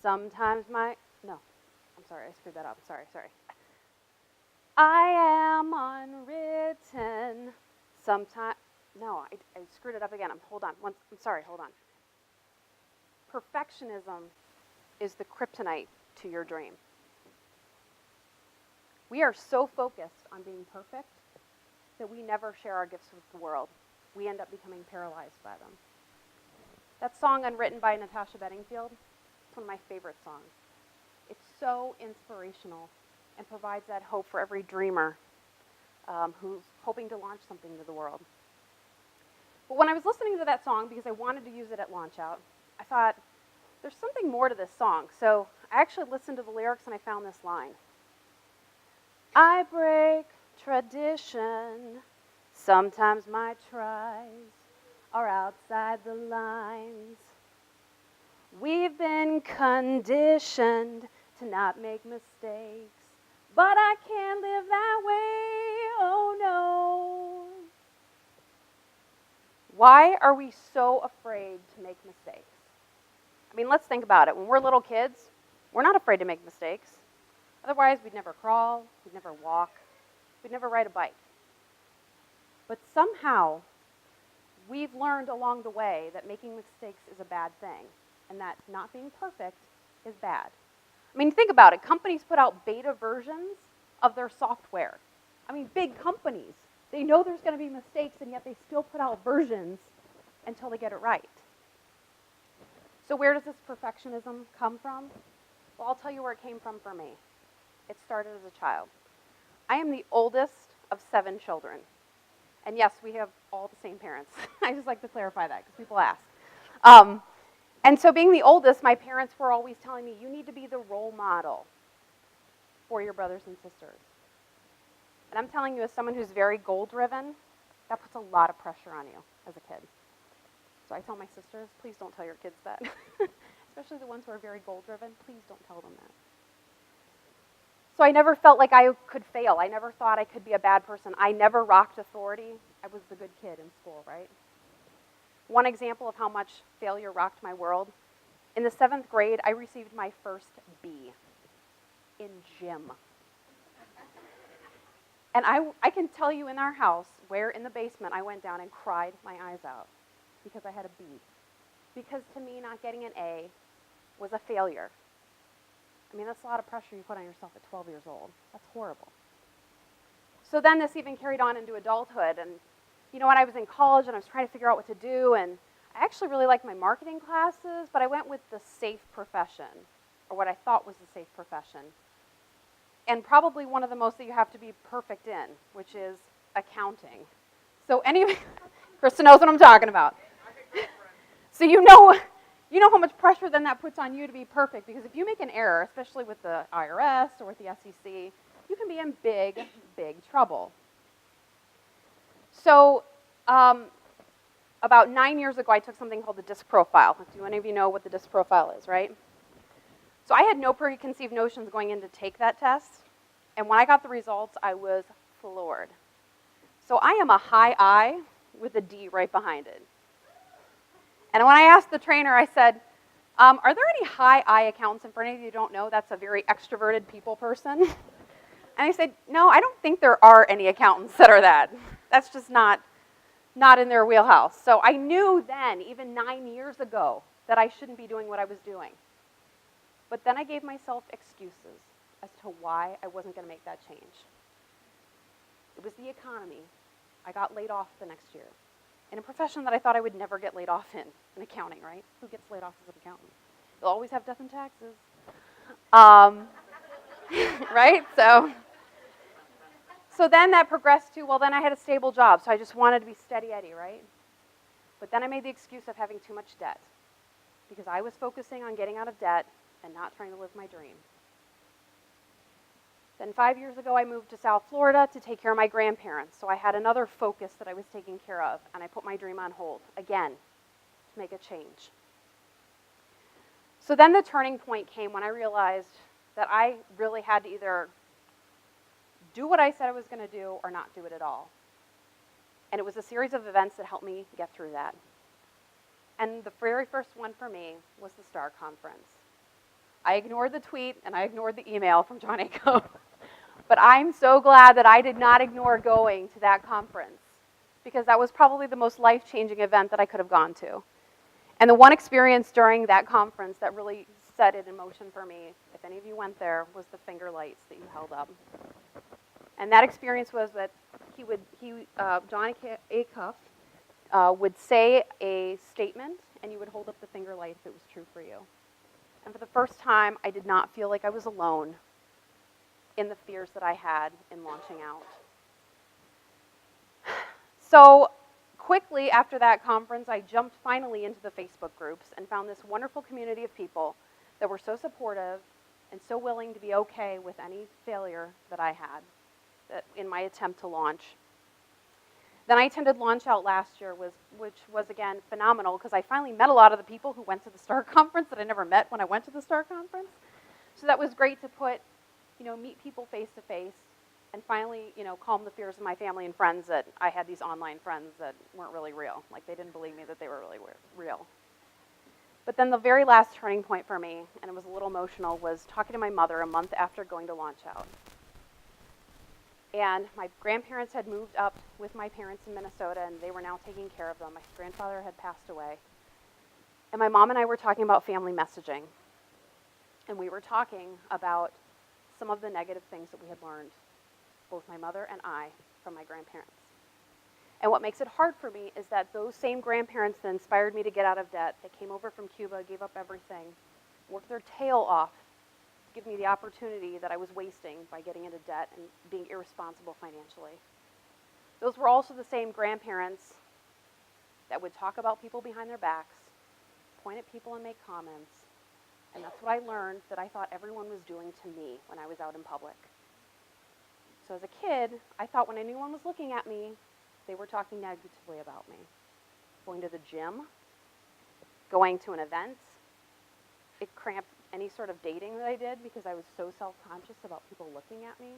Sometimes no, I'm sorry, I screwed that up. Sorry. I am unwritten. Sometimes, no, I screwed it up again. Hold on. I'm sorry, hold on. Perfectionism is the kryptonite to your dream. We are so focused on being perfect that we never share our gifts with the world. We end up becoming paralyzed by them. That song, Unwritten by Natasha Bedingfield, it's one of my favorite songs. It's so inspirational and provides that hope for every dreamer who's hoping to launch something to the world. But when I was listening to that song, because I wanted to use it at Launch Out, I thought, there's something more to this song. So I actually listened to the lyrics and I found this line. I break tradition. Sometimes my tries are outside the lines. We've been conditioned to not make mistakes, but I can't live that way, oh no. Why are we so afraid to make mistakes? I mean, let's think about it. When we're little kids, we're not afraid to make mistakes. Otherwise, we'd never crawl, we'd never walk, we'd never ride a bike. But somehow, we've learned along the way that making mistakes is a bad thing, and that not being perfect is bad. I mean, think about it. Companies put out beta versions of their software. I mean, big companies. They know there's going to be mistakes, and yet they still put out versions until they get it right. So where does this perfectionism come from? Well, I'll tell you where it came from for me. It started as a child. I am the oldest of 7 children. And yes, we have all the same parents. I just like to clarify that because people ask. And so being the oldest, my parents were always telling me, you need to be the role model for your brothers and sisters. And I'm telling you, as someone who's very goal-driven, that puts a lot of pressure on you as a kid. So I tell my sisters, please don't tell your kids that. Especially the ones who are very goal-driven, please don't tell them that. So I never felt like I could fail. I never thought I could be a bad person. I never rocked authority. I was the good kid in school, right? One example of how much failure rocked my world, in the 7th grade, I received my first B in gym. And I can tell you in our house, where in the basement I went down and cried my eyes out because I had a B. Because to me, not getting an A was a failure. I mean, that's a lot of pressure you put on yourself at 12 years old. That's horrible. So then this even carried on into adulthood. And you know what, I was in college and I was trying to figure out what to do. And I actually really liked my marketing classes, but I went with the safe profession, or what I thought was the safe profession. And probably one of the most that you have to be perfect in, which is accounting. So anyway, Krista knows what I'm talking about. So you know how much pressure then that puts on you to be perfect, because if you make an error, especially with the IRS or with the SEC, you can be in big, big trouble. So about 9 years ago, I took something called the DISC profile. Do any of you know what the DISC profile is, right? So I had no preconceived notions going in to take that test, and when I got the results, I was floored. So I am a high I with a D right behind it. And when I asked the trainer, I said, are there any high I accountants? And for any of you who don't know, that's a very extroverted people person. And I said, no, I don't think there are any accountants that are that. That's just not in their wheelhouse. So I knew then, even 9 years ago, that I shouldn't be doing what I was doing. But then I gave myself excuses as to why I wasn't going to make that change. It was the economy. I got laid off the next year in a profession that I thought I would never get laid off in accounting, right? Who gets laid off as an accountant? You'll always have death and taxes. Right? So then that progressed to, well, then I had a stable job, so I just wanted to be steady Eddie, right? But then I made the excuse of having too much debt because I was focusing on getting out of debt and not trying to live my dream. Then 5 years ago, I moved to South Florida to take care of my grandparents. So I had another focus that I was taking care of, and I put my dream on hold, again, to make a change. So then the turning point came when I realized that I really had to either do what I said I was going to do or not do it at all. And it was a series of events that helped me get through that. And the very first one for me was the STAR conference. I ignored the tweet and I ignored the email from John Acuff. But I'm so glad that I did not ignore going to that conference, because that was probably the most life-changing event that I could have gone to. And the one experience during that conference that really set it in motion for me, if any of you went there, was the finger lights that you held up. And that experience was that John Acuff would say a statement, and you would hold up the finger light if it was true for you. And for the first time, I did not feel like I was alone in the fears that I had in launching out. So quickly after that conference, I jumped finally into the Facebook groups and found this wonderful community of people that were so supportive and so willing to be okay with any failure that I had in my attempt to launch. Then I attended Launch Out last year, which was, again, phenomenal, because I finally met a lot of the people who went to the STAR conference that I never met when I went to the STAR conference. So that was great to meet people face to face and finally, calm the fears of my family and friends that I had these online friends that weren't really real. Like, they didn't believe me that they were really real. But then the very last turning point for me, and it was a little emotional, was talking to my mother a month after going to Launch Out. And my grandparents had moved up with my parents in Minnesota, and they were now taking care of them. My grandfather had passed away. And my mom and I were talking about family messaging. And we were talking about some of the negative things that we had learned, both my mother and I, from my grandparents. And what makes it hard for me is that those same grandparents that inspired me to get out of debt, they came over from Cuba, gave up everything, worked their tail off, give me the opportunity that I was wasting by getting into debt and being irresponsible financially. Those were also the same grandparents that would talk about people behind their backs, point at people and make comments, and that's what I learned that I thought everyone was doing to me when I was out in public. So as a kid, I thought when anyone was looking at me, they were talking negatively about me. Going to the gym, going to an event, it cramped any sort of dating that I did because I was so self-conscious about people looking at me.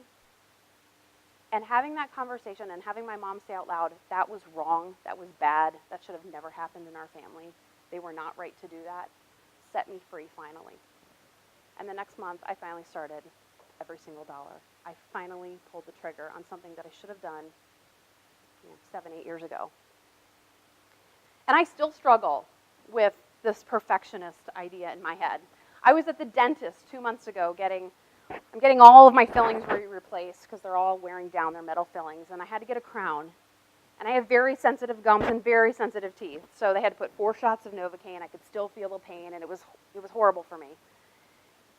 And having that conversation and having my mom say out loud, that was wrong, that was bad, that should have never happened in our family, they were not right to do that, set me free finally. And the next month, I finally started every single dollar. I finally pulled the trigger on something that I should have done 7, 8 years ago. And I still struggle with this perfectionist idea in my head. I was at the dentist 2 months ago I'm getting all of my fillings replaced because they're all wearing down, their metal fillings, and I had to get a crown. And I have very sensitive gums and very sensitive teeth, so they had to put 4 shots of Novocaine. I could still feel the pain, and it was horrible for me.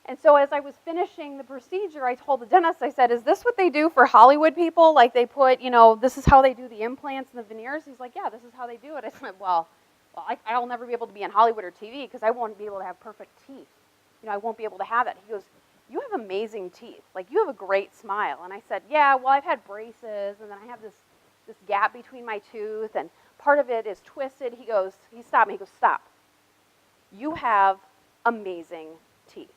And so as I was finishing the procedure, I told the dentist, I said, is this what they do for Hollywood people? Like they put, this is how they do the implants and the veneers? He's like, yeah, this is how they do it. I said, well I'll never be able to be in Hollywood or TV because I won't be able to have perfect teeth. I won't be able to have that. He goes, you have amazing teeth. Like, you have a great smile. And I said, yeah, well, I've had braces, and then I have this gap between my tooth, and part of it is twisted. He stopped me. He goes, stop. You have amazing teeth.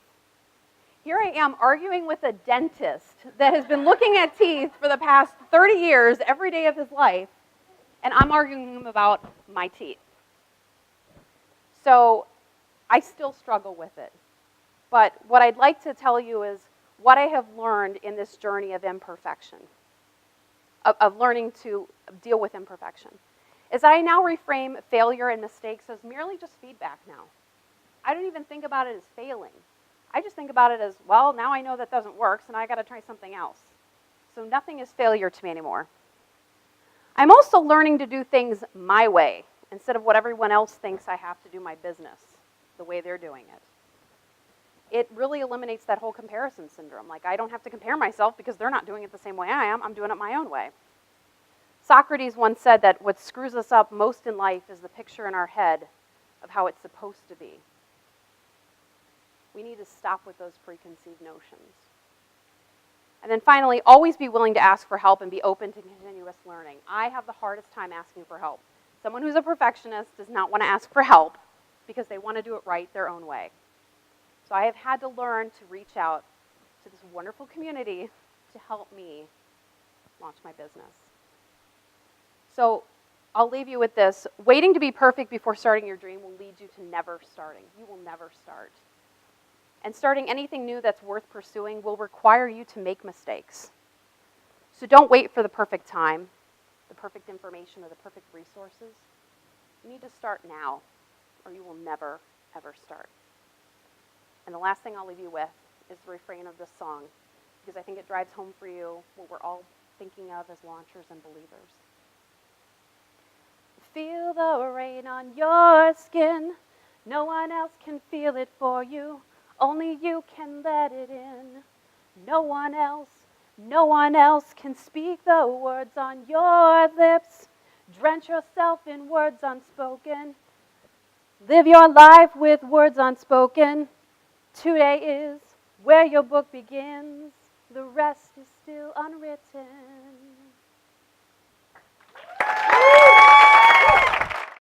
Here I am arguing with a dentist that has been looking at teeth for the past 30 years, every day of his life, and I'm arguing with him about my teeth. So I still struggle with it. But what I'd like to tell you is what I have learned in this journey of imperfection, of learning to deal with imperfection, is that I now reframe failure and mistakes as merely just feedback now. I don't even think about it as failing. I just think about it as, well, now I know that doesn't work, so now I got to try something else. So nothing is failure to me anymore. I'm also learning to do things my way instead of what everyone else thinks I have to do my business, the way they're doing it. It really eliminates that whole comparison syndrome. Like, I don't have to compare myself because they're not doing it the same way I am. I'm doing it my own way. Socrates once said that what screws us up most in life is the picture in our head of how it's supposed to be. We need to stop with those preconceived notions. And then finally, always be willing to ask for help and be open to continuous learning. I have the hardest time asking for help. Someone who's a perfectionist does not want to ask for help because they want to do it right their own way. So I have had to learn to reach out to this wonderful community to help me launch my business. So I'll leave you with this. Waiting to be perfect before starting your dream will lead you to never starting. You will never start. And starting anything new that's worth pursuing will require you to make mistakes. So don't wait for the perfect time, the perfect information, or the perfect resources. You need to start now, or you will never, ever start. And the last thing I'll leave you with is the refrain of this song, because I think it drives home for you what we're all thinking of as launchers and believers. Feel the rain on your skin. No one else can feel it for you. Only you can let it in. No one else can speak the words on your lips. Drench yourself in words unspoken. Live your life with words unspoken. Today is where your book begins. The rest is still unwritten.